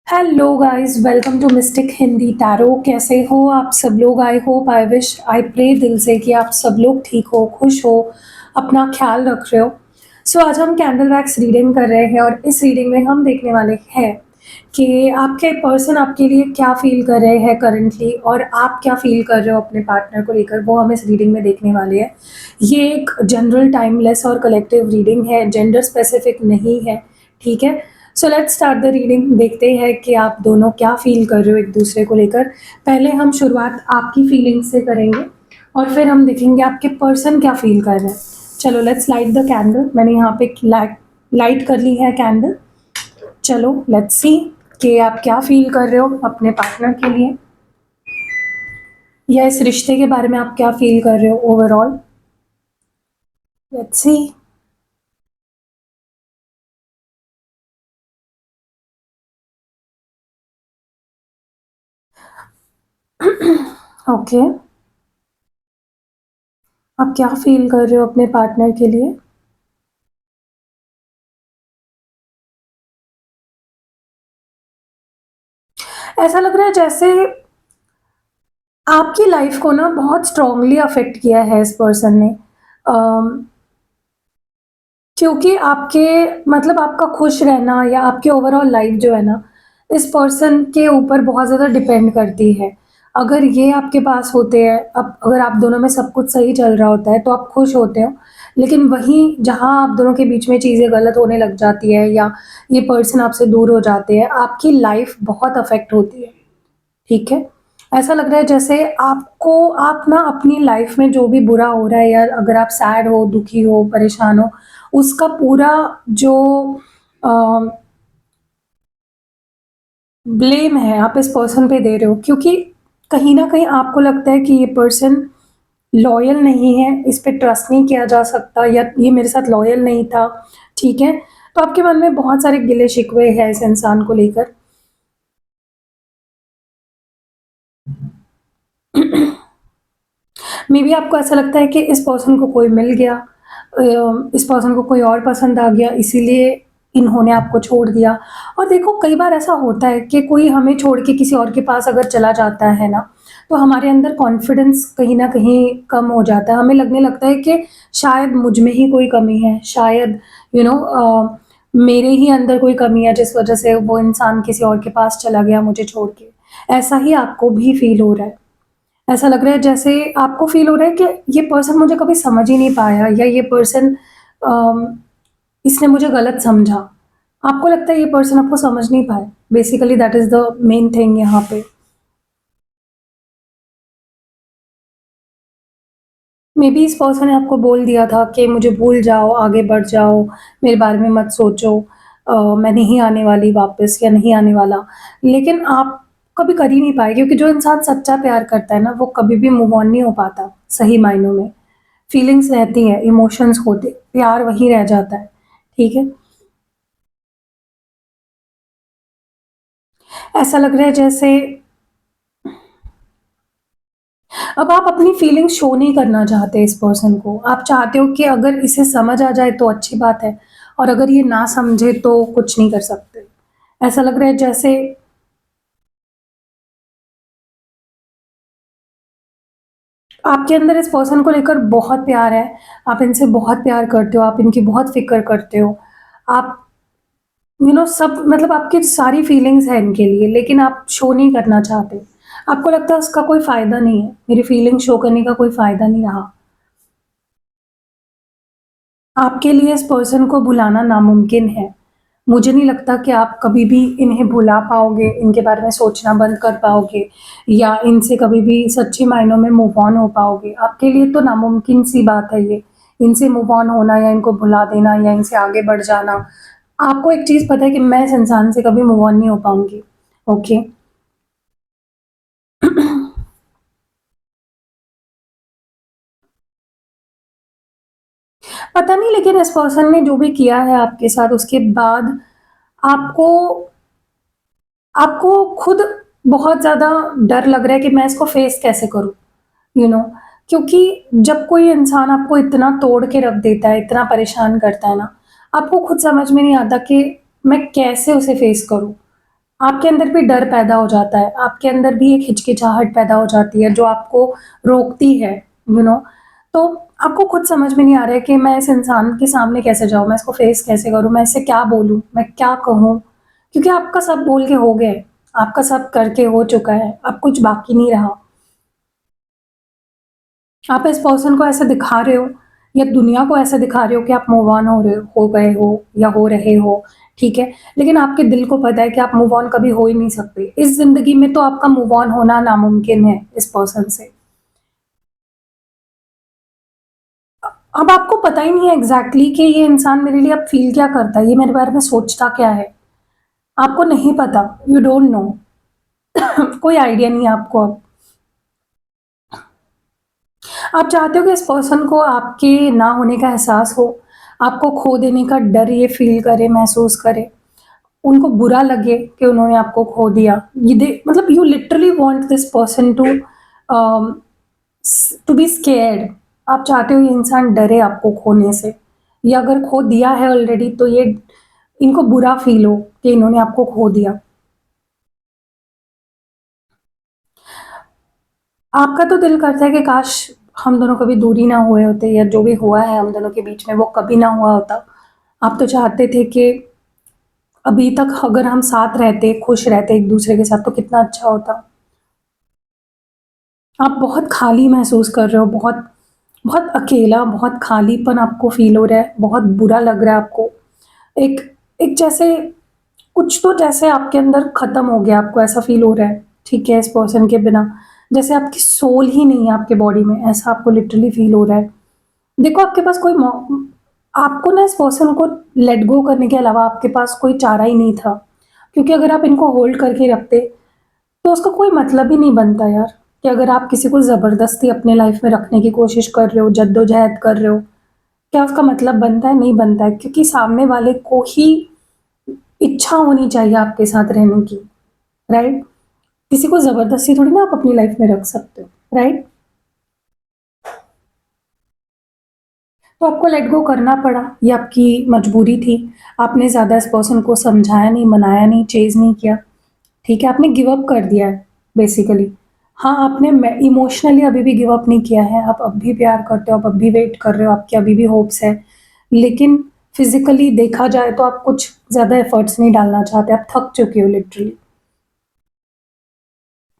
Hello guys, welcome to mystic Hindi tarot. कैसे हो आप सब लोग? I hope, I wish, I pray दिल से कि आप सब लोग ठीक हो, खुश हो, अपना ख्याल रख रहे हो। आज हम कैंडल वैक्स रीडिंग कर रहे हैं और इस रीडिंग में हम देखने वाले हैं कि आपके पर्सन आपके लिए क्या फील कर रहे हैं करंटली, और आप क्या फील कर रहे हो अपने पार्टनर को लेकर, वो हम इस रीडिंग में देखने वाले हैं। ये एक जनरल, टाइमलेस और कलेक्टिव रीडिंग है, जेंडर स्पेसिफिक नहीं है। ठीक है, so let's start the reading. देखते हैं कि आप दोनों क्या फील कर रहे हो एक दूसरे को लेकर। पहले हम शुरुआत आपकी फीलिंग्स से करेंगे और फिर हम देखेंगे आपके पर्सन क्या फील कर रहे हैं। चलो लेट्स लाइट द कैंडल। मैंने यहाँ पे लाइट कर ली है कैंडल। चलो लेट्स सी कि आप क्या फील कर रहे हो अपने पार्टनर के लिए, या इस रिश्ते के बारे में आप क्या फील कर रहे हो ओवरऑल। Let's see. ओके, आप क्या फील कर रहे हो अपने पार्टनर के लिए। ऐसा लग रहा है जैसे आपकी लाइफ को ना बहुत स्ट्रांगली अफेक्ट किया है इस पर्सन ने। क्योंकि आपके मतलब आपका खुश रहना या आपकी ओवरऑल लाइफ जो है ना, इस पर्सन के ऊपर बहुत ज़्यादा डिपेंड करती है। अगर ये आपके पास होते हैं, अब अगर आप दोनों में सब कुछ सही चल रहा होता है तो आप खुश होते हो। लेकिन वहीं जहाँ आप दोनों के बीच में चीज़ें गलत होने लग जाती है या ये पर्सन आपसे दूर हो जाते हैं, आपकी लाइफ बहुत अफेक्ट होती है। ठीक है? ऐसा लग रहा है जैसे आप ना अपनी लाइफ में जो भी बुरा हो रहा है, या अगर आप सैड हो, दुखी हो, परेशान हो, उसका पूरा जो अ, ब्लेम है आप इस पर्सन पे दे रहे हो, क्योंकि कहीं न कहीं आपको लगता है कि ये पर्सन लॉयल नहीं है, इस पे ट्रस्ट नहीं किया जा सकता, या ये मेरे साथ लॉयल नहीं था। ठीक है? तो आपके मन में बहुत सारे गिले-शिकवे हैं इस इंसान को लेकर। मे बी आपको ऐसा लगता है कि इस पर्सन को कोई मिल गया, इस पर्सन को कोई और पसंद आ गया, इसीलिए इन्होंने आपको छोड़ दिया। और देखो, कई बार ऐसा होता है कि कोई हमें छोड़ के किसी और के पास अगर चला जाता है ना, तो हमारे अंदर कॉन्फिडेंस कहीं न कहीं कम हो जाता है। हमें लगने लगता है कि शायद मुझ में ही कोई कमी है, शायद मेरे ही अंदर कोई कमी है जिस वज़ह से वो इंसान किसी और के पास चला गया मुझे छोड़ के। ऐसा ही आपको भी फ़ील हो रहा है। ऐसा लग रहा है जैसे आपको फ़ील हो रहा है कि ये पर्सन मुझे कभी समझ ही नहीं पाया, या ये पर्सन अम, इसने मुझे गलत समझा। आपको लगता है ये पर्सन आपको समझ नहीं पाया। Basically that is the main thing यहाँ पे। मेबी इस पर्सन ने आपको बोल दिया था कि मुझे भूल जाओ, आगे बढ़ जाओ, मेरे बारे में मत सोचो, मैं नहीं आने वाली वापस या नहीं आने वाला। लेकिन आप कभी कर ही नहीं पाए, क्योंकि जो इंसान सच्चा प्यार करता है ना, वो कभी भी मूव ऑन नहीं हो पाता, सही मायनों में। फीलिंग्स रहती हैं, इमोशंस होते, प्यार वहीं रह जाता है। ठीक है? ऐसा लग रहा है जैसे अब आप अपनी फीलिंग्स शो नहीं करना चाहते इस पर्सन को। आप चाहते हो कि अगर इसे समझ आ जाए तो अच्छी बात है, और अगर ये ना समझे तो कुछ नहीं कर सकते। ऐसा लग रहा है जैसे आपके अंदर इस पर्सन को लेकर बहुत प्यार है, आप इनसे बहुत प्यार करते हो, आप इनकी बहुत फ़िक्र करते हो। आप सब मतलब आपकी सारी फीलिंग्स हैं इनके लिए, लेकिन आप शो नहीं करना चाहते। आपको लगता है उसका कोई फ़ायदा नहीं है, मेरी फीलिंग शो करने का कोई फ़ायदा नहीं रहा। आपके लिए इस पर्सन को भुलाना नामुमकिन है। मुझे नहीं लगता कि आप कभी भी इन्हें भुला पाओगे, इनके बारे में सोचना बंद कर पाओगे, या इनसे कभी भी सच्चे मायनों में मूव ऑन हो पाओगे। आपके लिए तो नामुमकिन सी बात है ये, इनसे मूव ऑन होना या इनको भुला देना या इनसे आगे बढ़ जाना। आपको एक चीज़ पता है कि मैं इस इंसान से कभी मूव ऑन नहीं हो पाऊँगी। ओके? पता नहीं, लेकिन इस पर्सन ने जो भी किया है आपके साथ, उसके बाद आपको आपको खुद बहुत ज़्यादा डर लग रहा है कि मैं इसको फेस कैसे करूँ, यू नो क्योंकि जब कोई इंसान आपको इतना तोड़ के रख देता है, इतना परेशान करता है ना, आपको खुद समझ में नहीं आता कि मैं कैसे उसे फेस करूँ। आपके अंदर भी डर पैदा हो जाता है, आपके अंदर भी एक हिचकिचाहट पैदा हो जाती है जो आपको रोकती है, यू नो। तो आपको खुद समझ में नहीं आ रहा है कि मैं इस इंसान के सामने कैसे जाऊँ, मैं इसको फेस कैसे करूँ, मैं इससे क्या बोलूँ, मैं क्या कहूँ? क्योंकि आपका सब बोल के हो गए, आपका सब करके हो चुका है, अब कुछ बाकी नहीं रहा। आप इस पर्सन को ऐसे दिखा रहे हो या दुनिया को ऐसे दिखा रहे हो कि आप मूव ऑन हो गए हो या हो रहे हो, ठीक है? लेकिन आपके दिल को पता है कि आप मूव ऑन कभी हो ही नहीं सकते। इस ज़िंदगी में तो आपका मूव ऑन होना नामुमकिन है इस पर्सन से। अब आपको पता ही नहीं है एग्ज़ैक्टली कि ये इंसान मेरे लिए अब फ़ील क्या करता है, ये मेरे बारे में सोचता क्या है? आपको नहीं पता, यू डोंट नो। कोई आइडिया नहीं है आपको अब। आप चाहते हो कि इस पर्सन को आपके ना होने का एहसास हो, आपको खो देने का डर ये फ़ील करे, महसूस करे, उनको बुरा लगे कि उन्होंने आपको खो दिया। ये दे मतलब you literally want this person to be scared. आप चाहते हो ये इंसान डरे आपको खोने से, या अगर खो दिया है ऑलरेडी तो ये इनको बुरा फ़ील हो कि इन्होंने आपको खो दिया। आपका तो दिल करता है कि काश हम दोनों कभी दूरी ना हुए होते, या जो भी हुआ है हम दोनों के बीच में वो कभी ना हुआ होता। आप तो चाहते थे कि अभी तक अगर हम साथ रहते, खुश रहते एक-दूसरे के साथ तो कितना अच्छा होता। आप बहुत खाली महसूस कर रहे हो, बहुत बहुत अकेला, बहुत खालीपन आपको फ़ील हो रहा है, बहुत बुरा लग रहा है आपको। एक एक जैसे कुछ तो जैसे आपके अंदर ख़त्म हो गया, आपको ऐसा फ़ील हो रहा है, ठीक है, इस पर्सन के बिना। जैसे आपकी सोल ही नहीं है आपके बॉडी में, ऐसा आपको लिटरली फ़ील हो रहा है। देखो आपके पास कोई मौ आपको ना इस पर्सन को लेट गो करने के अलावा आपके पास कोई चारा ही नहीं था। क्योंकि अगर आप इनको होल्ड करके रखते, तो उसका कोई मतलब ही नहीं बनता यार, कि अगर आप किसी को ज़बरदस्ती अपने लाइफ़ में रखने की कोशिश कर रहे हो, जद्दोजहद कर रहे हो, क्या उसका मतलब बनता है? नहीं बनता है, क्योंकि सामने वाले को ही इच्छा होनी चाहिए आपके साथ रहने की, राइट? किसी को ज़बरदस्ती थोड़ी ना आप अपनी लाइफ़ में रख सकते हो, राइट? तो आपको लेट गो करना पड़ा, ये आपकी मजबूरी थी। आपने ज़्यादा इस पर्सन को समझाया नहीं, मनाया नहीं, चेज़ नहीं किया, ठीक है? आपने गिव अप कर दिया है बेसिकली। हाँ, आपने इमोशनली अभी भी गिव अप नहीं किया है, आप अब भी प्यार करते हो, आप अब भी वेट कर रहे हो, आपकी अभी भी होप्स है। लेकिन फिज़िकली देखा जाए तो आप कुछ ज़्यादा एफर्ट्स नहीं डालना चाहते, आप थक चुके हो लिटरली।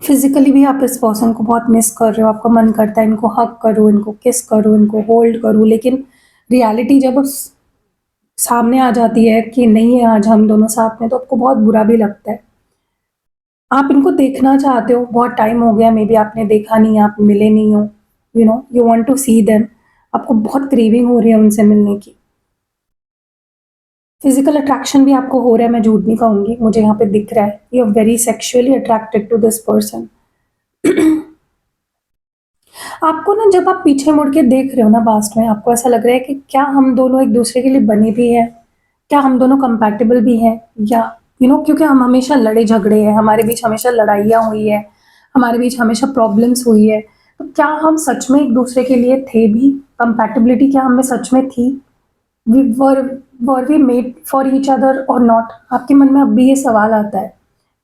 फिज़िकली भी आप इस पर्सन को बहुत मिस कर रहे हो, आपका मन करता है इनको हग करूँ, इनको किस करूँ, इनको होल्ड करूँ, लेकिन रियलिटी जब उस सामने आ जाती है कि नहीं है आज हम दोनों साथ में, तो आपको बहुत बुरा भी लगता है। आप इनको देखना चाहते हो, बहुत टाइम हो गया, मे बी आपने देखा नहीं, आप मिले नहीं हो, you want to see them. आपको बहुत क्रेविंग हो रही है उनसे मिलने की। फिजिकल अट्रैक्शन भी आपको हो रहा है, मैं झूठ नहीं कहूँगी, मुझे यहाँ पे दिख रहा है। You are very sexually attracted to this person. आपको ना जब आप पीछे मुड़ के देख रहे हो ना पास्ट में, आपको ऐसा लग रहा है कि क्या हम दोनों एक दूसरे के लिए बने भी हैं? क्या हम दोनों कंपैटिबल भी हैं? या क्योंकि हम हमेशा लड़े झगड़े हैं, हमारे बीच हमेशा लड़ाइयाँ हुई है, हमारे बीच हमेशा प्रॉब्लम्स हुई है। तो क्या हम सच में एक दूसरे के लिए थे भी? कंपैटिबिलिटी क्या हम में सच में थी? We were were we made for each other और नॉट? आपके मन में अब भी ये सवाल आता है,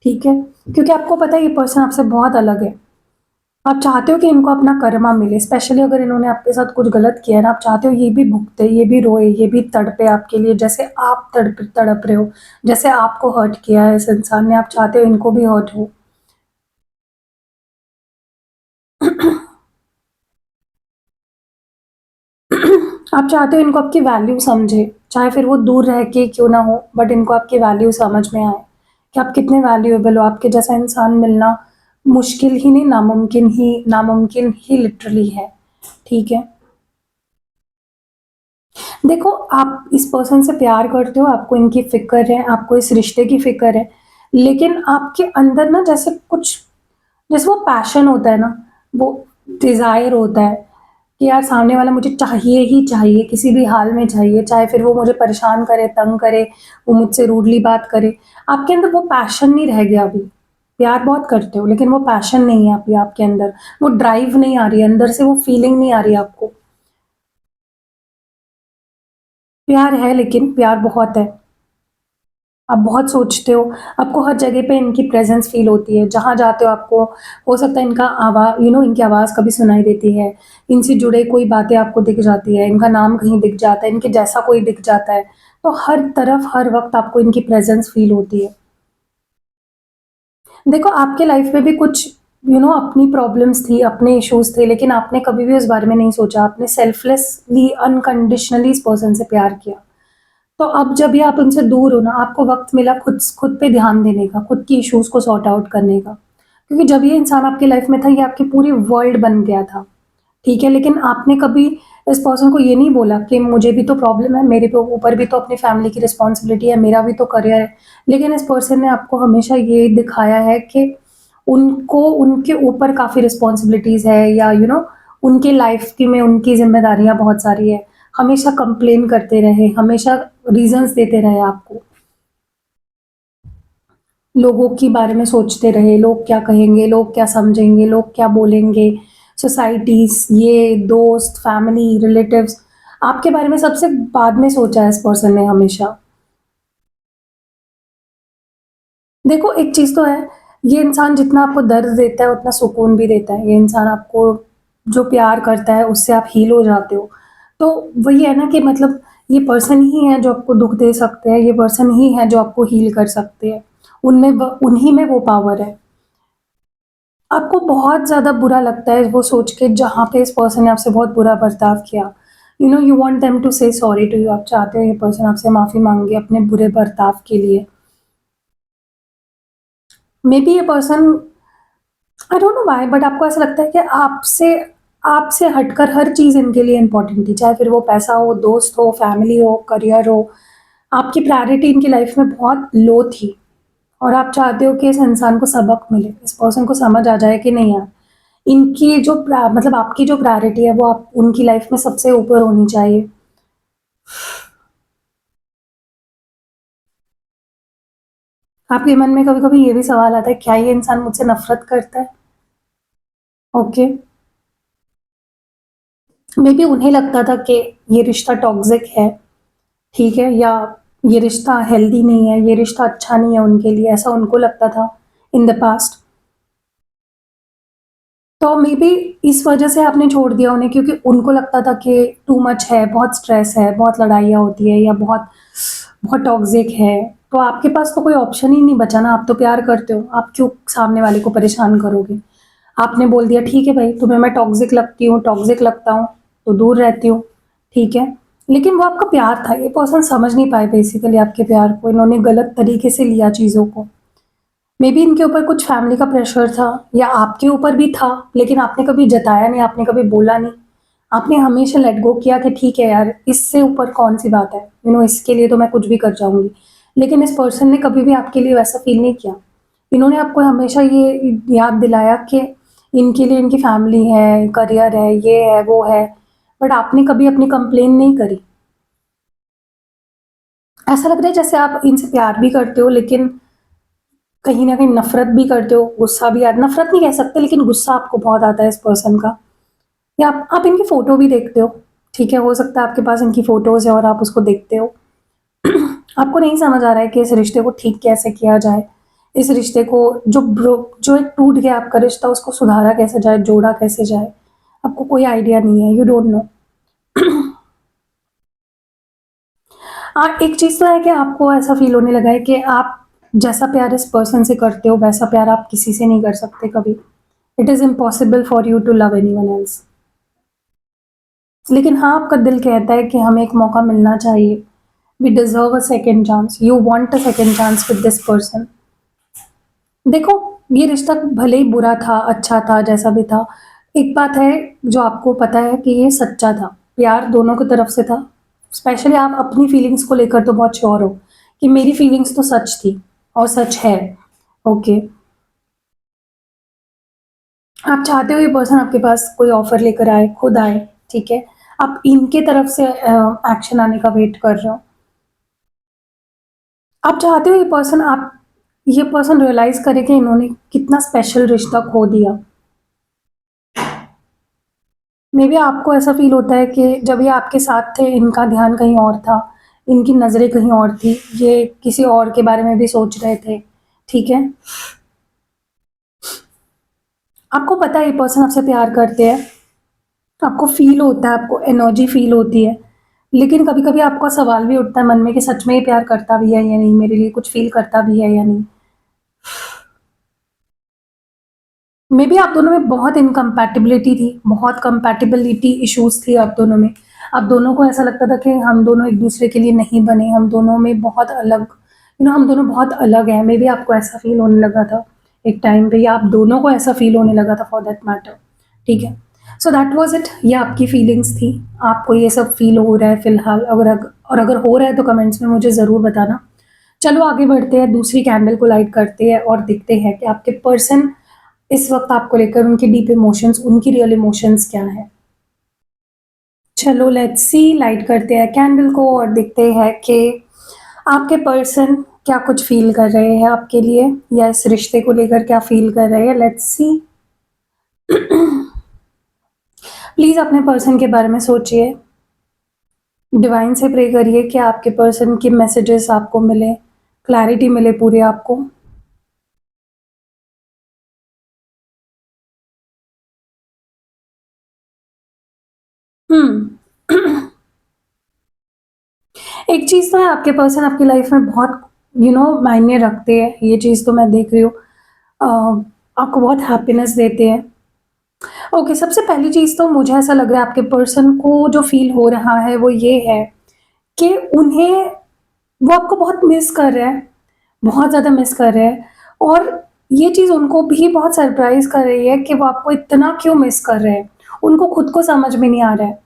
ठीक है? क्योंकि आपको पता है ये पर्सन आपसे बहुत अलग है। आप चाहते हो कि इनको अपना कर्मा मिले, स्पेशली अगर इन्होंने आपके साथ कुछ गलत किया है ना, आप चाहते हो ये भी भुगते, ये भी रोए, ये भी तड़पे आपके लिए, जैसे आप तड़प रहे हो, जैसे आपको हर्ट किया है इस इंसान ने, आप चाहते हो इनको भी हर्ट हो। आप चाहते हो इनको आपकी वैल्यू समझे, चाहे फिर वो दूर रह के क्यों ना हो, बट इनको आपकी वैल्यू समझ में आए कि आप कितने वैल्यूएबल हो। आपके जैसा इंसान मिलना मुश्किल ही नहीं, नामुमकिन ही लिटरली है, ठीक है? देखो, आप इस पर्सन से प्यार करते हो, आपको इनकी फ़िक्र है, आपको इस रिश्ते की फ़िक्र है, लेकिन आपके अंदर ना जैसे वो पैशन होता है ना, वो डिज़ायर होता है कि यार सामने वाला मुझे चाहिए ही चाहिए, किसी भी हाल में चाहिए, चाहे फिर वो मुझे परेशान करे, तंग करे, वो मुझसे रूडली बात करे। आपके अंदर वो पैशन नहीं रह गया अभी। प्यार बहुत करते हो, लेकिन वो पैशन नहीं है अभी आपके अंदर, वो ड्राइव नहीं आ रही है, अंदर से वो फीलिंग नहीं आ रही है आपको। प्यार है, लेकिन प्यार बहुत है। आप बहुत सोचते हो, आपको हर जगह पे इनकी प्रेज़ेंस फ़ील होती है, जहाँ जाते हो आपको हो सकता है इनका इनकी आवाज़ कभी सुनाई देती है, इनसे जुड़े कोई बातें आपको दिख जाती है, इनका नाम कहीं दिख जाता है, इनके जैसा कोई दिख जाता है, तो हर तरफ, हर वक़्त आपको इनकी प्रेज़ेंस फ़ील होती है। देखो, आपके लाइफ़ में भी कुछ अपनी प्रॉब्लम्स थी, अपने इश्यूज़ थे, लेकिन आपने कभी भी उस बारे में नहीं सोचा, आपने सेल्फ़लेसली, अनकंडीशनली इस पर्सन से प्यार किया। तो अब जब भी आप उनसे दूर हो ना, आपको वक़्त मिला खुद पे ध्यान देने का, खुद की इश्यूज़ को सॉर्ट आउट करने का। क्योंकि जब ये इंसान आपकी लाइफ़ में था, ये आपकी पूरी वर्ल्ड बन गया था, ठीक है? लेकिन आपने कभी इस पर्सन को ये नहीं बोला कि मुझे भी तो प्रॉब्लम है, मेरे पे ऊपर भी तो अपनी फैमिली की रिस्पॉन्सिबिलिटी है, मेरा भी तो करियर है। लेकिन इस पर्सन ने आपको हमेशा ये दिखाया है कि उनको उनके ऊपर काफ़ी रिस्पॉन्सिबिलिटीज़ है, या उनके लाइफ़ की में उनकी ज़िम्मेदारियाँ बहुत सारी है। हमेशा कंप्लेन करते रहे, हमेशा रीज़न्स देते रहे आपको। लोगों के बारे में सोचते रहे, लोग क्या कहेंगे, लोग क्या समझेंगे, लोग क्या बोलेंगे, सोसाइटीज़, ये दोस्त, फैमिली, रिलेटिव्स, आपके बारे में सबसे बाद में सोचा है इस पर्सन ने हमेशा। देखो, एक चीज़ तो है, ये इंसान जितना आपको दर्द देता है, उतना सुकून भी देता है। ये इंसान आपको जो प्यार करता है, उससे आप हील हो जाते हो। तो वही है ना कि मतलब ये पर्सन ही है जो आपको दुःख दे सकते हैं, ये पर्सन ही है जो आपको हील कर सकते हैं। उन्हीं में वो पावर है। आपको बहुत ज़्यादा बुरा लगता है वो सोच के जहाँ पे इस पर्सन ने आपसे बहुत बुरा बर्ताव किया। यू वांट देम टू से सॉरी टू यू, आप चाहते हो ये पर्सन आपसे माफ़ी माँगे अपने बुरे बर्ताव के लिए। मे बी ये person, I don't know why, but आपको ऐसा लगता है कि आपसे आपसे हटकर हर चीज़ इनके लिए इम्पोर्टेंट थी, चाहे फिर वो पैसा हो, दोस्त हो, फैमिली हो, करियर हो। आपकी प्रायोरिटी इनकी लाइफ में बहुत लो थी, और आप चाहते हो कि इस इंसान को सबक मिले, इस पर्सन को समझ आ जाए कि नहीं यार, इनकी जो मतलब आपकी जो प्रायोरिटी है वो आप उनकी लाइफ में सबसे ऊपर होनी चाहिए। आपके मन में कभी-कभी ये भी सवाल आता है, क्या ये इंसान मुझसे नफ़रत करता है? ओके, मेबी उन्हें लगता था कि ये रिश्ता टॉक्सिक है, ठीक है? या ये रिश्ता हेल्दी नहीं है, ये रिश्ता अच्छा नहीं है उनके लिए, ऐसा उनको लगता था इन द पास्ट। तो मे बी इस वजह से आपने छोड़ दिया उन्हें, क्योंकि उनको लगता था कि टू मच है, बहुत स्ट्रेस है, बहुत लड़ाइयाँ होती है, या बहुत बहुत टॉक्सिक है। तो आपके पास तो कोई ऑप्शन ही नहीं बचा ना, आप तो प्यार करते हो, आप क्यों सामने वाले को परेशान करोगे? आपने बोल दिया ठीक है भाई, तुम्हें मैं टॉक्सिक लगती हूँ, टॉक्सिक लगता हूँ, तो दूर रहती हूँ, ठीक है। लेकिन वो आपका प्यार था, ये पर्सन समझ नहीं पाए बेसिकली आपके प्यार को, इन्होंने गलत तरीके से लिया चीज़ों को। मे बी इनके ऊपर कुछ फैमिली का प्रेशर था, या आपके ऊपर भी था, लेकिन आपने कभी जताया नहीं, आपने कभी बोला नहीं। आपने हमेशा लेट गो किया कि ठीक है यार, इससे ऊपर कौन-सी बात है, इसके लिए तो मैं कुछ भी कर जाऊँगी। लेकिन इस पर्सन ने कभी भी आपके लिए वैसा फ़ील नहीं किया। इन्होंने आपको हमेशा ये याद दिलाया कि इनके लिए इनकी फैमिली है, करियर है, ये है, वो है, बट आपने कभी अपनी कंप्लेन नहीं करी। ऐसा लग रहा है जैसे आप इनसे प्यार भी करते हो, लेकिन कहीं न कहीं नफ़रत भी करते हो, गुस्सा भी नफ़रत नहीं कह सकते, लेकिन गुस्सा आपको बहुत आता है इस पर्सन का। या आप इनकी फ़ोटो भी देखते हो, ठीक है? हो सकता है आपके पास इनकी फ़ोटोज़ है और आप उसको देखते हो। आपको नहीं समझ आ रहा है कि इस रिश्ते को ठीक कैसे किया जाए? इस रिश्ते को जो एक टूट गया आपका रिश्ता, उसको सुधारा कैसे जाए, जोड़ा कैसे जाए? आपको कोई आइडिया नहीं है, यू डोंट नो। एक चीज़ तो है कि आपको ऐसा फ़ील होने लगा है कि आप जैसा प्यार इस पर्सन से करते हो, वैसा प्यार आप किसी से नहीं कर सकते कभी। It is impossible for you to love anyone else. लेकिन हाँ, आपका दिल कहता है कि हमें एक मौका मिलना चाहिए। We deserve a second chance, you want a second chance with this person. देखो, ये रिश्ता भले ही बुरा था, अच्छा था, जैसा भी था, एक बात है जो आपको पता है कि ये सच्चा था, प्यार दोनों की तरफ से था। स्पेशली आप अपनी फीलिंग्स को लेकर तो बहुत श्योर हो कि मेरी फीलिंग्स तो सच थी और सच है, ओके। आप चाहते हो ये पर्सन आपके पास कोई ऑफ़र लेकर आए, खुद आए, ठीक है? आप इनके तरफ से एक्शन आने का वेट कर रहे हो। आप चाहते हो ये पर्सन रियलाइज़ करे कि इन्होंने कितना स्पेशल रिश्ता खो दिया। मे बी आपको ऐसा फ़ील होता है कि जब ये आपके साथ थे, इनका ध्यान कहीं और था। इनकी नज़रें कहीं और थी, ये किसी और के बारे में भी सोच रहे थे, ठीक है? आपको पता है ये पर्सन आपसे प्यार करते हैं, आपको फ़ील होता है, आपको एनर्जी फ़ील होती है, लेकिन कभी-कभी आपका सवाल भी उठता है मन में कि सच में ये प्यार करता भी है या नहीं, मेरे लिए कुछ फ़ील करता भी है या नहीं। मेबी आप दोनों में बहुत इनकम्पैटिबिलिटी थी, बहुत कंपैटिबिलिटी इश्यूज़ थी आप दोनों में। आप दोनों को ऐसा लगता था कि हम दोनों एक-दूसरे के लिए नहीं बने, हम दोनों में बहुत अलग हम दोनों बहुत अलग हैं। मेबी आपको ऐसा फ़ील होने लगा था एक टाइम पे, या आप दोनों को ऐसा फ़ील होने लगा था फॉर दैट मैटर, ठीक है? सो दैट वाज़ इट, ये आपकी फीलिंग्स थी। आपको ये सब फ़ील हो रहा है फ़िलहाल, अगर हो रहा है तो कमेंट्स में मुझे ज़रूर बताना। चलो आगे बढ़ते हैं, दूसरी कैंडल को लाइट करते हैं और देखते हैं कि आपके पर्सन इस वक़्त आपको लेकर उनके डीप इमोशंस, उनकी रियल इमोशंस क्या हैं? चलो लेट्स सी, लाइट करते हैं कैंडल को और देखते हैं कि आपके पर्सन क्या कुछ फ़ील कर रहे हैं आपके लिए, या इस रिश्ते को लेकर क्या फ़ील कर रहे हैं, लेट्स सी। प्लीज़ अपने पर्सन के बारे में सोचिए, डिवाइन से प्रे करिए कि आपके पर्सन के मैसेजेस आपको मिले, क्लैरिटी मिले पूरी आपको। हुँ। एक चीज़ तो है, आपके पर्सन आपकी लाइफ में बहुत मायने रखते हैं, ये चीज़ तो मैं देख रही हूँ। अ, आपको बहुत हैप्पीनेस देते हैं। ओके, सबसे पहली चीज़ तो मुझे ऐसा लग रहा है आपके पर्सन को जो फ़ील हो रहा है वो ये है कि उन्हें वो आपको बहुत मिस कर रहे हैं, बहुत ज़्यादा मिस कर रहे हैं, और ये चीज़ उनको भी बहुत सरप्राइज़ कर रही है कि वो आपको इतना क्यों मिस कर रहे हैं। उनको खुद को समझ में नहीं आ रहा है,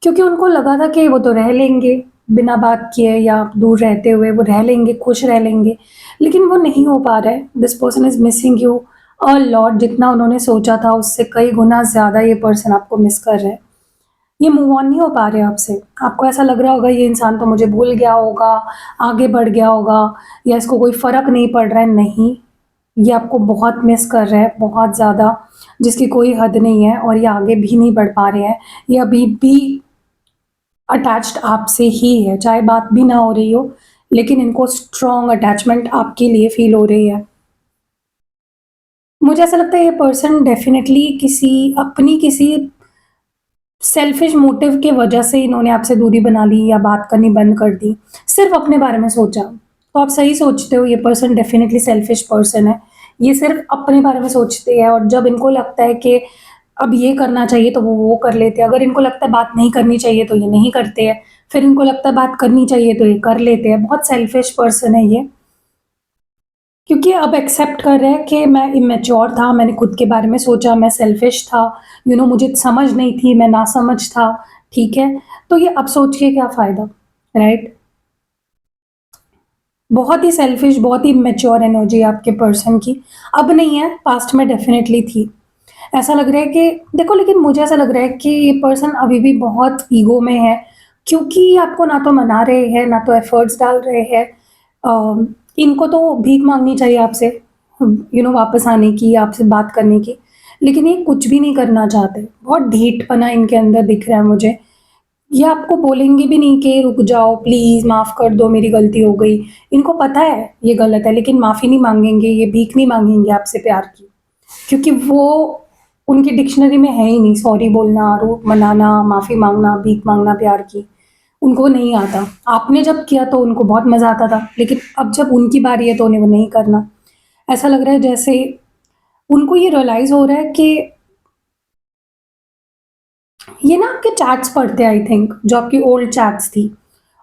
क्योंकि उनको लगा था कि वो तो रह लेंगे, बिना बात किए या दूर रहते हुए वो रह लेंगे, खुश रह लेंगे, लेकिन वो नहीं हो पा रहा है। This person is missing you a lot, जितना उन्होंने सोचा था उससे कई गुना ज़्यादा ये पर्सन आपको मिस कर रहा है। ये मूव ऑन नहीं हो पा रहे आपसे। आपको ऐसा लग रहा होगा ये इंसान तो मुझे भूल गया होगा, आगे बढ़ गया होगा, या इसको कोई फ़र्क नहीं पड़ रहा है, नहीं। ये आपको बहुत मिस कर रहा है, बहुत ज़्यादा, जिसकी कोई हद नहीं है, और ये आगे भी नहीं बढ़ पा रहे हैं। ये अभी भी अटैच्ड आपसे ही है, चाहे बात भी ना हो रही हो, लेकिन इनको स्ट्रॉन्ग अटैचमेंट आपके लिए फ़ील हो रही है। मुझे ऐसा लगता है ये पर्सन डेफ़िनिटली किसी सेल्फिश मोटिव की वजह से इन्होंने आपसे दूरी बना ली या बात करनी बंद कर दी, सिर्फ़ अपने बारे में सोचा। तो आप सही सोचते हो, ये पर्सन डेफ़िनिटली सेल्फिश पर्सन है। ये सिर्फ़ अपने बारे में सोचते हैं, और जब इनको लगता है कि अब ये करना चाहिए तो वो कर लेते हैं। अगर इनको लगता है बात नहीं करनी चाहिए तो ये नहीं करते हैं। फिर इनको लगता है बात करनी चाहिए तो ये कर लेते हैं। बहुत सेल्फिश पर्सन है ये। क्योंकि अब एक्सेप्ट कर रहे हैं कि मैं इमैच्योर था, मैंने खुद के बारे में सोचा, मैं सेल्फिश था, मुझे समझ नहीं थी, मैं नासमझ था, ठीक है? तो ये अब सोच के क्या फ़ायदा, राइट? बहुत ही सेल्फिश, बहुत ही इमैच्योर एनर्जी है आपके पर्सन की। अब नहीं है, पास्ट में डेफ़िनेटली थी। ऐसा लग रहा है कि देखो, लेकिन मुझे ऐसा लग रहा है कि ये पर्सन अभी भी बहुत ईगो में है, क्योंकि आपको ना तो मना रहे हैं, ना तो एफ़र्ट्स डाल रहे हैं। इनको तो भीख माँगनी चाहिए आपसे, वापस आने की, आपसे बात करने की, लेकिन ये कुछ भी नहीं करना चाहते। बहुत ढीठपना इनके अंदर दिख रहा है मुझे। ये आपको बोलेंगे भी नहीं कि रुक जाओ, प्लीज़ माफ़ कर दो, मेरी गलती हो गई। इनको पता है ये गलत है, लेकिन माफ़ी नहीं माँगेंगे, ये भीख नहीं माँगेंगे आपसे प्यार की। क्योंकि वो उनकी डिक्शनरी में है ही नहीं सॉरी बोलना, रो मनाना, माफ़ी माँगना, भीख माँगना प्यार की, उनको नहीं आता। आपने जब किया तो उनको बहुत मज़ा आता था, लेकिन अब जब उनकी बारी है तो उन्हें वो नहीं करना। ऐसा लग रहा है जैसे उनको ये रियलाइज़ हो रहा है कि ये ना आपके चैट्स पढ़ते हैं आई थिंक, जो आपकी ओल्ड चैट्स थी,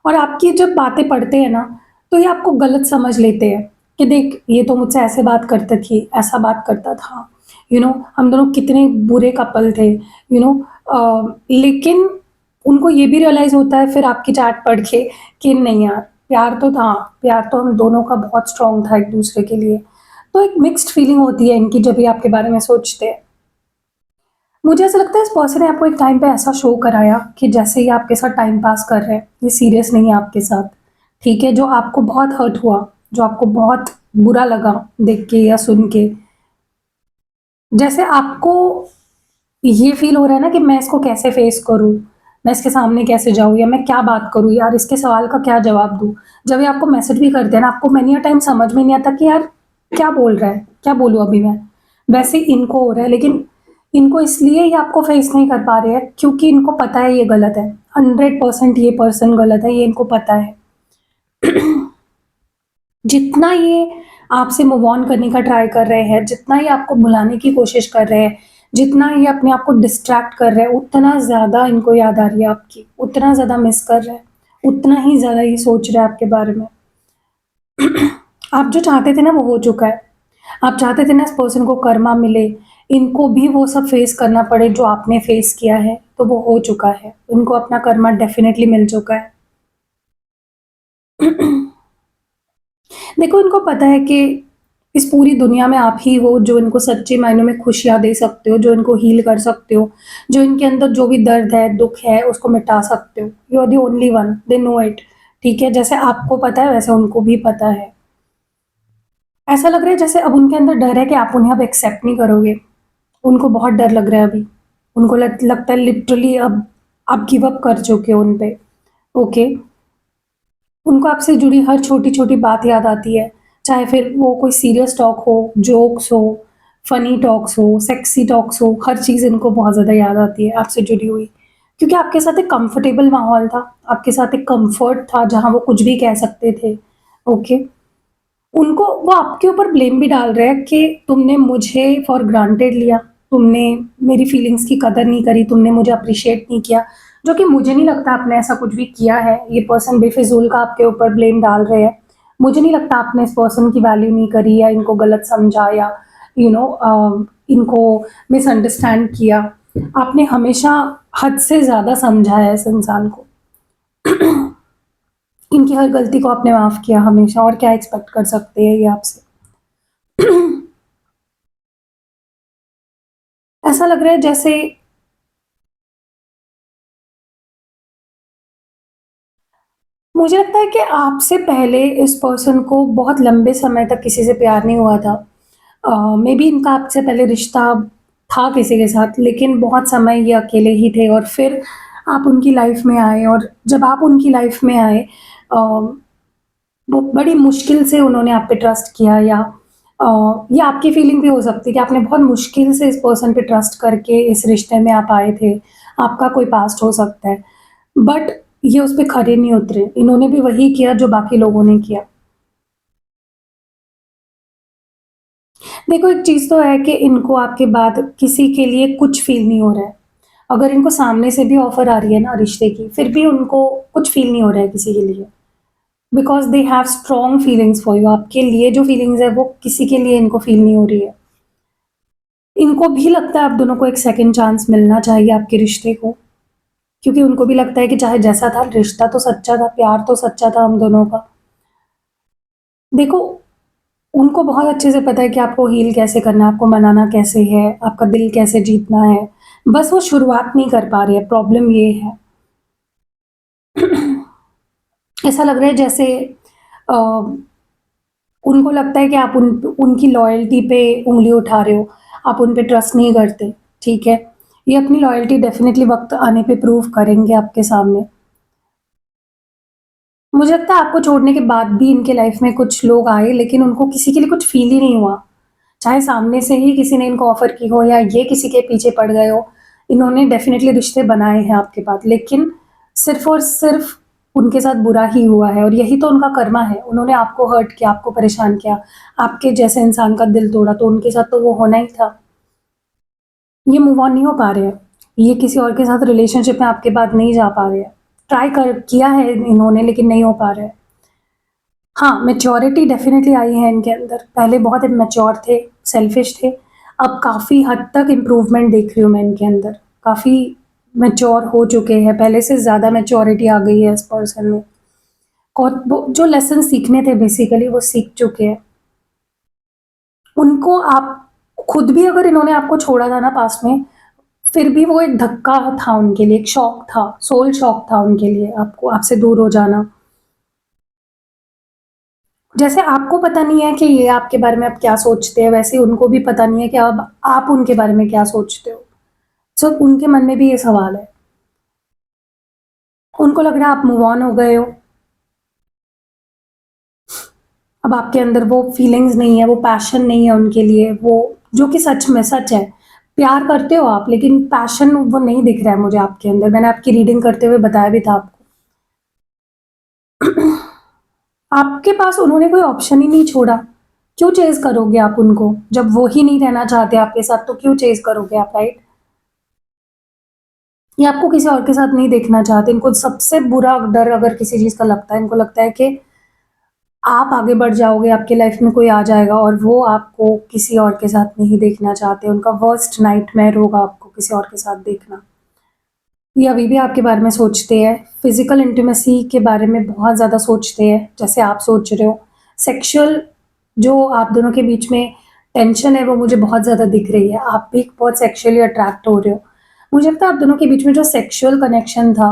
और आपकी जब बातें पढ़ते हैं ना, तो ये आपको गलत समझ लेते हैं कि देख ये तो मुझसे ऐसे बात करती थी, ऐसा बात करता था, हम दोनों कितने बुरे कपल थे, लेकिन उनको ये भी रियलाइज़ होता है फिर आपकी चैट पढ़ के कि नहीं यार, प्यार तो था, प्यार तो हम दोनों का बहुत स्ट्रॉन्ग था एक-दूसरे के लिए। तो एक मिक्स्ड फीलिंग होती है इनकी जब ये आपके बारे में सोचते हैं। मुझे ऐसा लगता है इस पर्सन ने आपको एक टाइम पे ऐसा शो कराया कि जैसे ये आपके साथ टाइम पास कर रहे हैं, ये सीरियस नहीं है आपके साथ, ठीक है? जो आपको बहुत हर्ट हुआ, जो आपको बहुत बुरा लगा देख के या सुन के, जैसे आपको ये फ़ील हो रहा है ना कि मैं इसको कैसे फ़ेस करूँ? मैं इसके सामने कैसे जाऊँ या मैं क्या बात करूँ यार, इसके सवाल का क्या जवाब दूँ? जब ये आपको मैसेज भी करते हैं ना, आपको मैनी अ टाइम समझ में नहीं आता कि यार क्या बोल रहा है? क्या बोलूँ अभी मैं? वैसे इनको हो रहा है, लेकिन इनको इसलिए ये आपको फेस नहीं कर पा रहे हैं क्योंकि इनको पता है ये गलत है। 100% ये पर्सन गलत है, ये इनको पता है। जितना ये आपसे मूव ऑन करने का ट्राई कर रहे हैं, जितना ये आपको भुलाने की कोशिश कर रहे हैं, जितना ये अपने आप को डिस्ट्रैक्ट कर रहे हैं, उतना ज़्यादा इनको याद आ रही है आपकी, उतना ज़्यादा मिस कर रहे हैं, उतना ही ज़्यादा ये सोच रहे हैं आपके बारे में। आप जो चाहते थे ना वो हो चुका है। आप चाहते थे ना इस पर्सन को कर्मा मिले, इनको भी वो सब फेस करना पड़े जो आपने फेस किया है, तो वो हो चुका है। इनको अपना कर्मा डेफ़िनेटली मिल चुका है। देखो, इनको पता है कि इस पूरी दुनिया में आप ही हो जो इनको सच्चे मायनों में खुशियाँ दे सकते हो, जो इनको हील कर सकते हो, जो इनके अंदर जो भी दर्द है, दुःख है, उसको मिटा सकते हो। You are the only one, they know it. ठीक है? जैसे आपको पता है, वैसे उनको भी पता है। ऐसा लग रहा है जैसे अब उनके अंदर डर है कि आप उन्हें अब एक्सेप्ट नहीं करोगे। उनको बहुत डर लग रहा है अभी। उनको लगता है लिटरली अब आप गिव अप कर चुके हो उन पे। ओके? उनको आपसे जुड़ी हर छोटी-छोटी बात याद आती है, चाहे फिर वो कोई सीरियस टॉक हो, जोक्स हो, फ़नी टॉक्स हो, सेक्सी टॉक्स हो, हर चीज़ इनको बहुत ज़्यादा याद आती है आपसे जुड़ी हुई। क्योंकि आपके साथ एक कंफर्टेबल माहौल था, आपके साथ एक कम्फर्ट था जहाँ वो कुछ भी कह सकते थे, ओके? उनको वो आपके ऊपर ब्लेम भी डाल रहे हैं कि तुमने मुझे फॉर ग्रांटेड लिया, तुमने मेरी फीलिंग्स की कदर नहीं करी, तुमने मुझे अप्रिशिएट नहीं किया, जो कि मुझे नहीं लगता आपने ऐसा कुछ भी किया है। ये पर्सन बेफिज़ूल का आपके ऊपर ब्लेम डाल रहे हैं। मुझे नहीं लगता आपने इस पर्सन की वैल्यू नहीं करी या इनको गलत समझा या इनको मिसअंडरस्टैंड किया। आपने हमेशा हद से ज़्यादा समझा है इस इंसान को। इनकी हर गलती को आपने माफ़ किया हमेशा, और क्या एक्सपेक्ट कर सकते हैं ये आपसे? ऐसा लग रहा है जैसे मुझे लगता है कि आपसे पहले इस पर्सन को बहुत लंबे समय तक किसी से प्यार नहीं हुआ था। मेबी इनका आपसे पहले रिश्ता था किसी के साथ, लेकिन बहुत समय ये अकेले ही थे और फिर आप उनकी लाइफ़ में आए, और जब आप उनकी लाइफ़ में आए वो बड़ी मुश्किल से उन्होंने आप पे ट्रस्ट किया, या ये आपकी फीलिंग भी हो सकती है कि आपने बहुत मुश्किल से इस पर्सन पे ट्रस्ट करके इस रिश्ते में आप आए थे। आपका कोई पास्ट हो सकता है। बट ये उस पे खरे नहीं उतरे। इन्होंने भी वही किया जो बाकी लोगों ने किया। देखो, एक चीज़ तो है कि इनको आपके बाद किसी के लिए कुछ फ़ील नहीं हो रहा है। अगर इनको सामने से भी ऑफ़र आ रही है ना रिश्ते की, फिर भी उनको कुछ फ़ील नहीं हो रहा है किसी के लिए। Because they have strong feelings for you. आपके लिए जो फीलिंग्स है वो किसी के लिए इनको फ़ील नहीं हो रही है। इनको भी लगता है आप दोनों को एक सेकंड चांस मिलना चाहिए आपके रिश्ते को, क्योंकि उनको भी लगता है कि चाहे जैसा था, रिश्ता तो सच्चा था, प्यार तो सच्चा था हम दोनों का। देखो, उनको बहुत अच्छे से पता है कि आपको हील कैसे करना है, आपको मनाना कैसे है, आपका दिल कैसे जीतना है। बस वो शुरुआत नहीं कर पा रहे हैं, प्रॉब्लम ये है। ऐसा लग रहा है जैसे अ, उनको लगता है कि आप उनकी लॉयल्टी पे उँगली उठा रहे हो, आप उन पे ट्रस्ट नहीं करते, ठीक है? ये अपनी लॉयल्टी डेफ़िनिटली वक़्त आने पे प्रूव करेंगे आपके सामने। मुझे लगता है आपको छोड़ने के बाद भी इनके लाइफ़ में कुछ लोग आए, लेकिन उनको किसी के लिए कुछ फ़ील ही नहीं हुआ। चाहे सामने से ही किसी ने इनको ऑफ़र की हो या ये किसी के पीछे पड़ गए हो, इन्होंने डेफ़िनिटली रिश्ते बनाए हैं आपके बाद, लेकिन सिर्फ़ और सिर्फ़ उनके साथ बुरा ही हुआ है, और यही तो उनका कर्मा है। उन्होंने आपको हर्ट किया, आपको परेशान किया, आपके जैसे इंसान का दिल तोड़ा, तो उनके साथ तो वो होना ही था। ये मूव ऑन नहीं हो पा रहे हैं। ये किसी और के साथ रिलेशनशिप में आपके बाद नहीं जा पा रहे हैं। ट्राई कर किया है इन्होंने, लेकिन नहीं हो पा रहा है। हाँ, मैच्योरिटी डेफ़िनिटली आई है इनके अंदर। पहले बहुत इमैच्योर थे, सेल्फिश थे। अब काफ़ी हद तक इम्प्रूवमेंट देख रही हूँ मैं इनके अंदर। काफ़ी मैच्योर हो चुके हैं, पहले से ज़्यादा मैच्योरिटी आ गई है इस पर्सन में। और वो जो लेसन सीखने थे बेसिकली वो सीख चुके हैं। उनको आप खुद भी, अगर इन्होंने आपको छोड़ा था ना पास्ट में, फिर भी वो एक धक्का था उनके लिए, एक शॉक था, सोल शॉक था उनके लिए आपको आपसे दूर हो जाना। जैसे आपको पता नहीं है कि ये आपके बारे में अब क्या सोचते हैं, वैसे उनको भी पता नहीं है कि अब आप उनके बारे में क्या सोचते हो। सो उनके मन में भी ये सवाल है। उनको लग रहा है आप मूव ऑन हो गए हो। अब आपके अंदर वो फीलिंग्स नहीं है, वो पैशन नहीं है उनके लिए, वो जो कि सच में सच है। प्यार करते हो आप, लेकिन पैशन वो नहीं दिख रहा है मुझे आपके अंदर। मैंने आपकी रीडिंग करते हुए बताया भी था आपको। आपके पास उन्होंने कोई ऑप्शन ही नहीं छोड़ा। क्यों चेज़ करोगे आप उनको? जब वो ही नहीं रहना चाहते आपके साथ, तो क्यों चेज़ करोगे आप, राइट? ये आपको किसी और के साथ नहीं देखना चाहते। इनको सबसे बुरा डर अगर किसी चीज़ का लगता है, इनको लगता है कि आप आगे बढ़ जाओगे, आपकी लाइफ में कोई आ जाएगा और वो आपको किसी और के साथ नहीं देखना चाहते। उनका वर्स्ट नाइटमेयर होगा आपको किसी और के साथ देखना। ये अभी भी आपके बारे में सोचते हैं, फिज़िकल इंटीमेसी के बारे में बहुत ज़्यादा सोचते हैं, जैसे आप सोच रहे हो। सेक्सुअल जो आप दोनों के बीच में टेंशन है, वो मुझे बहुत ज़्यादा दिख रही है। आप भी बहुत सेक्सुअली अट्रैक्ट हो रहे हो। मुझे लगता है आप दोनों के बीच में जो सेक्सुअल कनेक्शन था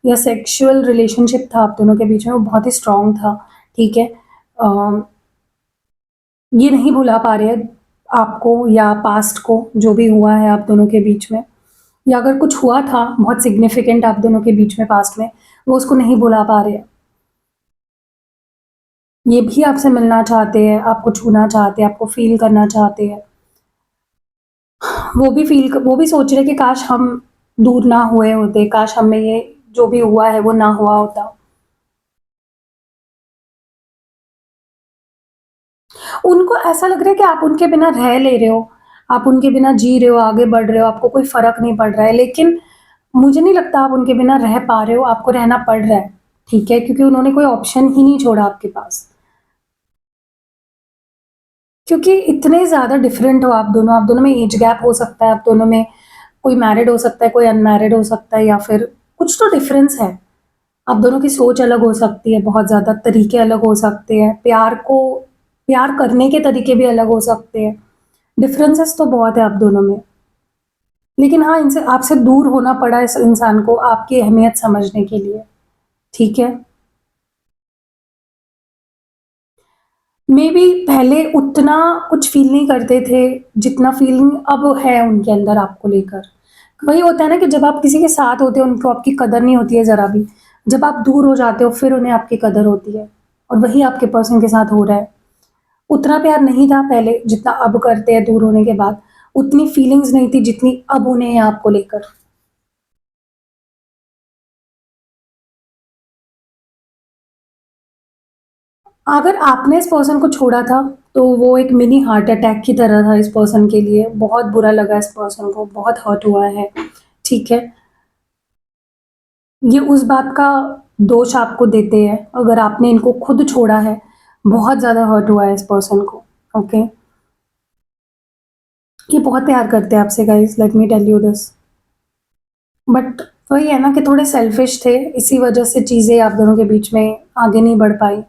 या सेक्सुअल रिलेशनशिप था आप दोनों के बीच में, वो बहुत ही स्ट्रॉन्ग था, ठीक है? अ, ये नहीं भुला पा रहे हैं आपको या पास्ट को, जो भी हुआ है आप दोनों के बीच में, या अगर कुछ हुआ था बहुत सिग्निफिकेंट आप दोनों के बीच में पास्ट में, वो उसको नहीं भुला पा रहे हैं। ये भी आपसे मिलना चाहते हैं, आपको छूना चाहते हैं, आपको फ़ील करना चाहते हैं। वो भी सोच रहे हैं कि काश हम दूर ना हुए होते, काश हमें ये जो भी हुआ है वो ना हुआ होता। उनको ऐसा लग रहा है कि आप उनके बिना रह ले रहे हो, आप उनके बिना जी रहे हो, आगे बढ़ रहे हो, आपको कोई फ़र्क नहीं पड़ रहा है, लेकिन मुझे नहीं लगता आप उनके बिना रह पा रहे हो, आपको रहना पड़ रहा है, ठीक है? क्योंकि उन्होंने कोई ऑप्शन ही नहीं छोड़ा आपके पास। क्योंकि इतने ज़्यादा डिफरेंट हो आप दोनों में एज गैप हो सकता है, आप दोनों में कोई मैरिड हो सकता है, कोई अनमैरिड हो सकता है, या फिर कुछ तो डिफरेंस है। आप दोनों की सोच अलग हो सकती है, बहुत ज़्यादा तरीके अलग हो सकते हैं, प्यार करने के तरीके भी अलग हो सकते हैं। डिफरेंसेस तो बहुत है आप दोनों में। लेकिन हाँ, इनसे आपसे दूर होना पड़ा इस इंसान को आपकी अहमियत समझने के लिए, ठीक है? मेबी पहले उतना कुछ फ़ील नहीं करते थे, जितना फ़ीलिंग अब है उनके अंदर आपको लेकर। वही होता है ना कि जब आप किसी के साथ होते हो, उनको आपकी कदर नहीं होती है ज़रा भी। जब आप दूर हो जाते हो, फिर उन्हें आपकी कदर होती है, और वही आपके पर्सन के साथ हो रहा है। उतना प्यार नहीं था पहले, जितना अब करते हैं दूर होने के बाद। उतनी फीलिंग्स नहीं थी, जितनी अब उन्हें है आपको लेकर। अगर आपने इस पर्सन को छोड़ा था, तो वो एक मिनी हार्ट अटैक की तरह था इस पर्सन के लिए। बहुत बुरा लगा इस पर्सन को, बहुत हर्ट हुआ है, ठीक है? ये उस बात का दोष आपको देते हैं, अगर आपने इनको खुद छोड़ा है, बहुत ज़्यादा हर्ट हुआ है इस पर्सन को, ओके? ये बहुत प्यार करते हैं आपसे guys, let me tell you this. But वही है ना कि थोड़े सेल्फिश थे, इसी वजह से चीज़ें आप दोनों के बीच में आगे नहीं बढ़ पाई।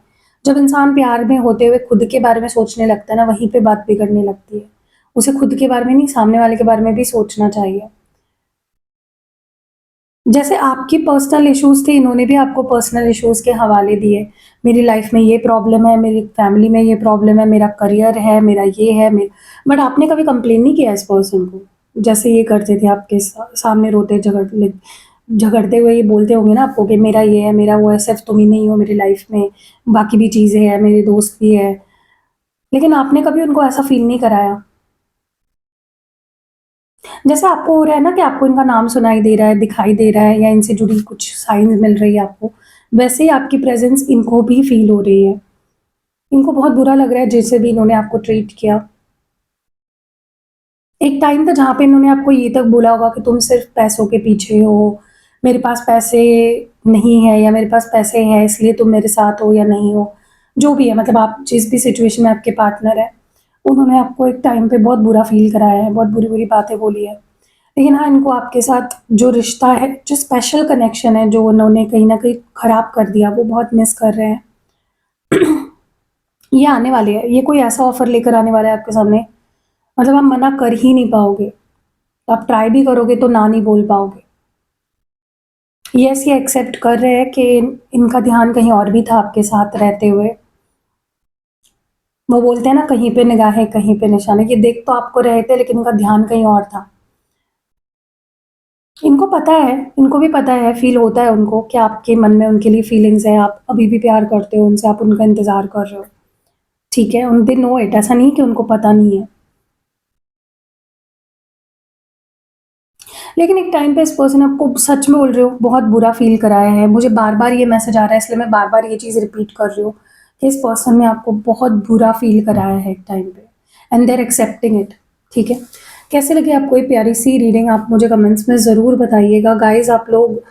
जब इंसान प्यार में होते हुए खुद के बारे में सोचने लगता है ना, वहीं पे बात बिगड़ने लगती है। उसे खुद के बारे में नहीं, सामने वाले के बारे में भी सोचना चाहिए। जैसे आपकी पर्सनल इश्यूज़ थे, इन्होंने भी आपको पर्सनल इश्यूज़ के हवाले दिए। मेरी लाइफ़ में ये प्रॉब्लम है, मेरी फैमिली में ये प्रॉब्लम है, मेरा करियर है, मेरा ये है, मे बट आपने कभी कंप्लेन नहीं किया इस पर्सन को। जैसे ये करते थे आपके सामने रोते झगड़ते हुए ये बोलते होंगे ना आपको कि मेरा ये है, मेरा वो है, सिर्फ़ तुम ही नहीं हो मेरी लाइफ़ में, बाकी भी चीज़ें हैं, मेरे दोस्त भी हैं। लेकिन आपने कभी उनको ऐसा फ़ील नहीं कराया। जैसे आपको हो रहा है ना कि आपको इनका नाम सुनाई दे रहा है, दिखाई दे रहा है, या इनसे जुड़ी कुछ साइन्स मिल रही है आपको, वैसे ही आपकी प्रेज़ेंस इनको भी फ़ील हो रही है। इनको बहुत बुरा लग रहा है जैसे भी इन्होंने आपको ट्रीट किया। एक टाइम था जहाँ पे इन्होंने आपको ये तक बोला होगा कि तुम सिर्फ़ पैसों के पीछे हो, मेरे पास पैसे नहीं है, या मेरे पास पैसे हैं इसलिए तुम मेरे साथ हो या नहीं हो। जो भी है, मतलब आप जिस भी सिचुएशन में आपके पार्टनर हैं, उन्होंने आपको एक टाइम पे बहुत बुरा फ़ील कराया है, बहुत बुरी-बुरी बातें बोली है। लेकिन हाँ, इनको आपके साथ जो रिश्ता है, जो स्पेशल कनेक्शन है, जो उन्होंने कहीं न कहीं खराब कर दिया, वो बहुत मिस कर रहे हैं। ये आने वाले हैं, ये कोई ऐसा ऑफ़र लेकर आने वाला है आपके सामने, मतलब आप मना कर ही नहीं पाओगे। आप ट्राई भी करोगे तो ना नहीं बोल पाओगे। येस, ये एक्सेप्ट कर रहे हैं कि इनका ध्यान कहीं और भी था आपके साथ रहते हुए। वो बोलते हैं ना, कहीं पे निगाहें, कहीं पे निशाने। ये देख तो आपको रहे थे, लेकिन इनका ध्यान कहीं और था। इनको पता है, इनको भी पता है, फ़ील होता है उनको कि आपके मन में उनके लिए फीलिंग्स हैं, आप अभी भी प्यार करते हो उनसे, आप उनका इंतज़ार कर रहे हो, ठीक है? दे नो इट, ऐसा नहीं कि उनको पता नहीं है। लेकिन एक टाइम पे इस पर्सन आपको सच में बोल रहे हो, बहुत बुरा फ़ील कराया है, मुझे बार-बार ये मैसेज आ रहा है इसलिए मैं बार-बार ये चीज़ रिपीट कर रही हूँ, कि इस पर्सन ने आपको बहुत बुरा फ़ील कराया है एक टाइम पे and they are accepting it, ठीक है? कैसे लगी आपको ये प्यारी-सी रीडिंग आप मुझे कमेंट्स में ज़रूर बताइएगा। गाइज़ आप लोग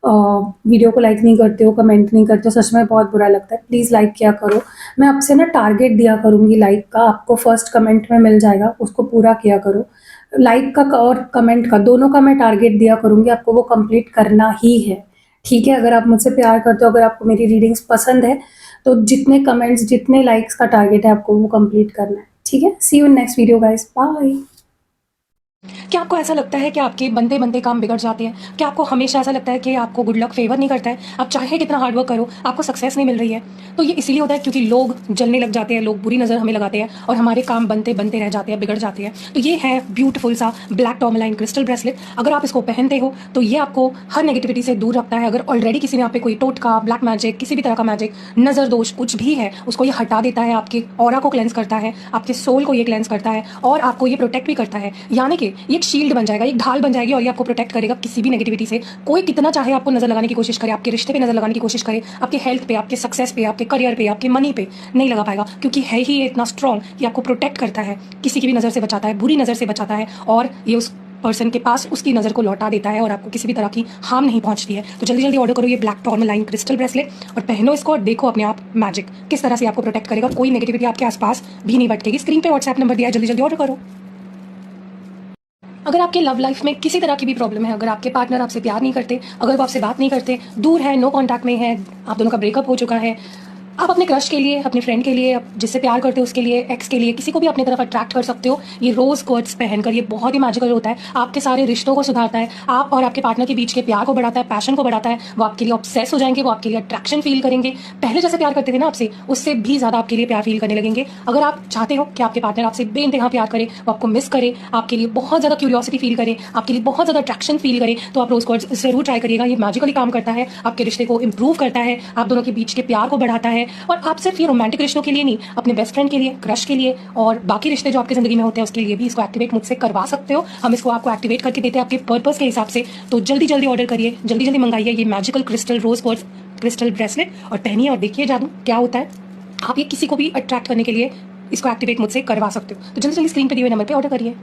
वीडियो को लाइक नहीं करते हो, कमेंट नहीं करते हो, सच में बहुत बुरा लगता है। प्लीज़ लाइक किया करो। मैं आपसे ना टारगेट दिया करूँगी लाइक का, आपको फर्स्ट कमेंट में मिल जाएगा, उसको पूरा किया करो। लाइक का और कमेंट का, दोनों का मैं टारगेट दिया करूँगी, आपको वो कंप्लीट करना ही है, ठीक है? अगर आप मुझसे प्यार करते हो, अगर आपको मेरी रीडिंग्स पसंद है, तो जितने कमेंट्स, जितने लाइक्स का टारगेट है, आपको वो कंप्लीट करना है, ठीक है? See you in next video guys, bye. क्या आपको ऐसा लगता है कि आपके बनते बनते काम बिगड़ जाते हैं? क्या आपको हमेशा ऐसा लगता है कि आपको गुड लक फेवर नहीं करता है? आप चाहे कितना हार्ड वर्क करो, आपको सक्सेस नहीं मिल रही है? तो ये इसीलिए होता है क्योंकि लोग जलने लग जाते हैं, लोग बुरी नज़र हमें लगाते हैं और हमारे काम बनते बनते रह जाते हैं, बिगड़ जाते हैं। तो ये है ब्यूटीफुल सा ब्लैक टॉर्मलाइन क्रिस्टल ब्रेसलेट। अगर आप इसको पहनते हो तो ये आपको हर नेगेटिविटी से दूर रखता है। अगर ऑलरेडी किसी ने आप पे कोई टोटका, ब्लैक मैजिक, किसी भी तरह का मैजिक, नज़र दोष कुछ भी है, उसको ये हटा देता है, आपके ऑरा को क्लेंस करता है, आपके सोल को ये क्लेंस करता है और आपको ये प्रोटेक्ट भी करता है। यानी कि ये एक शील्ड बन जाएगा, एक ढाल बन जाएगी और ये आपको प्रोटेक्ट करेगा किसी भी नेगेटिविटी से। कोई कितना चाहे आपको नजर लगाने की कोशिश करे, आपके रिश्ते पे नजर लगाने की कोशिश करे, आपके हेल्थ पे, आपके सक्सेस पे, आपके करियर पे, आपके मनी पे नहीं लगा पाएगा, क्योंकि है ही ये इतना स्ट्रॉन्ग कि आपको प्रोटेक्ट करता है, किसी की भी नजर से बचाता है, बुरी नजर से बचाता है और ये उस पर्सन के पास उसकी नज़र को लौटा देता है और आपको किसी भी तरह की हार्म नहीं पहुंचती है। तो जल्दी जल्दी ऑर्डर करो ये ब्लैक टॉर्मलाइन क्रिस्टल ब्रेसलेट और पहनो इसको और देखो अपने आप मैजिक किस तरह से आपको प्रोटेक्ट करेगा। कोई नेगेटिविटी आपके आसपास भी नहीं भटकेगी। स्क्रीन पे व्हाट्सएप नंबर दिया है, जल्दी जल्दी ऑर्डर करो। अगर आपके लव लाइफ में किसी तरह की भी प्रॉब्लम है, अगर आपके पार्टनर आपसे प्यार नहीं करते, अगर वो आपसे बात नहीं करते, दूर है, नो कांटेक्ट में है, आप दोनों का ब्रेकअप हो चुका है, आप अपने क्रश के लिए, अपने फ्रेंड के लिए, जिससे प्यार करते हो उसके लिए, एक्स के लिए, किसी को भी अपनी तरफ अट्रैक्ट कर सकते हो ये रोज क्वर्ट्स पहनकर। ये बहुत ही मैजिकल होता है, आपके सारे रिश्तों को सुधारता है, आप और आपके पार्टनर के बीच के प्यार को बढ़ाता है, पैशन को बढ़ाता है। वो आपके लिए ऑब्सेस हो जाएंगे, वो आपके लिए अट्रैक्शन फील करेंगे, पहले जैसे प्यार करते थे ना आपसे, उससे भी ज्यादा आपके लिए प्यार फील करने लगेंगे। अगर आप चाहते हो कि आपके पार्टनर आपसे बेइंतहा प्यार करे, वो आपको मिस करे, आपके लिए बहुत ज्यादा क्यूरियोसिटी फील करे, आपके लिए बहुत ज्यादा अट्रैक्शन फील करे, तो आप रोज क्वर्ट्स जरूर ट्राई करिएगा। ये मैजिकली काम करता है, आपके रिश्ते को इंप्रूव करता है, आप दोनों के बीच के प्यार को बढ़ाता है। और आप सिर्फ ये रोमांटिक रिश्तों के लिए नहीं, अपने बेस्ट फ्रेंड के लिए, क्रश के लिए और बाकी रिश्ते जो आपकी जिंदगी में होते हैं उसके लिए भी इसको एक्टिवेट मुझसे करवा सकते हो। हम इसको आपको एक्टिवेट करके देते हैं आपके पर्पस के हिसाब से। तो जल्दी जल्दी ऑर्डर करिए, जल्दी जल्दी मंगाइए ये मैजिकल क्रिस्टल रोज क्वार्ट्ज क्रिस्टल ब्रेसलेट और पहनिए और देखिए जादू क्या होता है। आप ये किसी को भी अट्रैक्ट करने के लिए इसको एक्टिवेट मुझसे करवा सकते हो। तो जल्दी जल्दी स्क्रीन पे दिए हुए नंबर पे ऑर्डर करिए।